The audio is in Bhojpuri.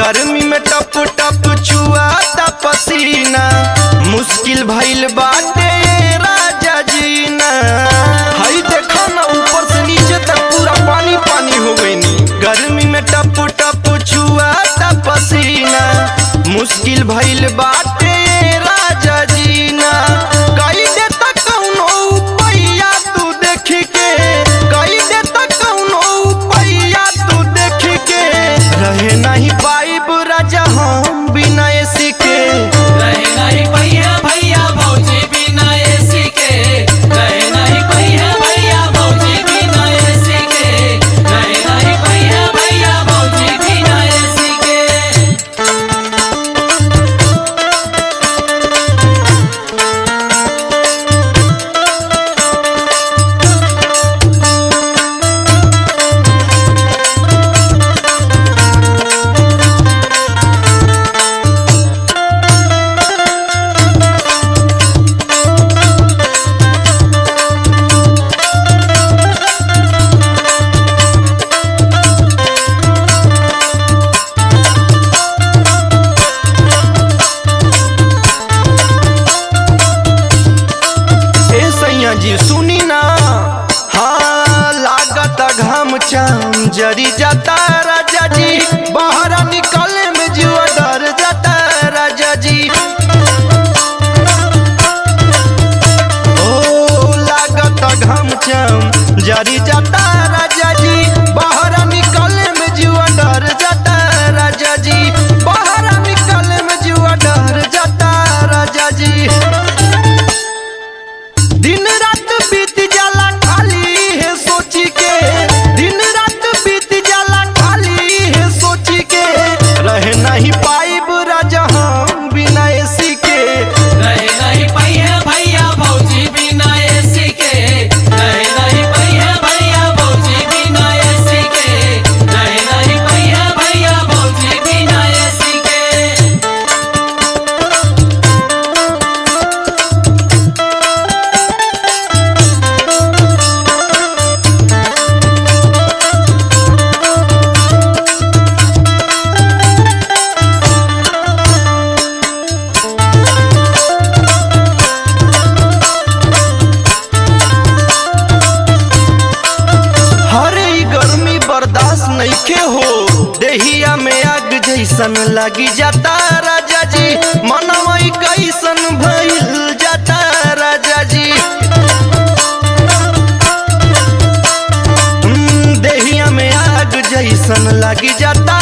गर्मी में टप टप चुआता पसीना, मुश्किल भइल बाटे राजा जीना। हई देखो ना ऊपर से नीचे तक पूरा पानी पानी हो गईनी। गर्मी में टप टप चुआता पसीना, मुश्किल भइल बाटे राजा जीना। कई देता कौनो उपाया तू देख के, कई देता कौनो उपाया तू देख के। रहे नहीं पाइब राजा हम बिना एसी के, रहे नहीं भैया भैया भौजी बिना एसी के, रहे नहीं भैया भैया भौजी बिना एसी के, रहे नहीं भैया भैया भौजी बिना एसी के। जी सुनी ना, हाँ लागत घाम चाम जरी जाता राजा जी। बाहर निकले में जुआ डर जाता राजा जी। ओ लागत घाम चाम जरी जाता राजा जी। बाहर निकले में जुआ डर जाता राजा जी। बाहर निकले में जुआ डर जाता राजा जी। दिन रात बीत जाला खाली है सोची के, दिन रात बीत जाला खाली है सोची के। रहे नहीं पाइब राजा हम बिना एसी के, रहे नहीं भैया भैया भौजी बिना एसी के, रहे नहीं भैया भैया भौजी बिना एसी के, रहे नहीं भैया भैया भौजी बिना एसी के। हरे गर्मी बर्दाश्त नइखे हो, देहिया में आग जैसन लगी जाता राजा जी। मनवई कैसन भइल जाता राजा जी। देहिया में आग जैसन लगी जाता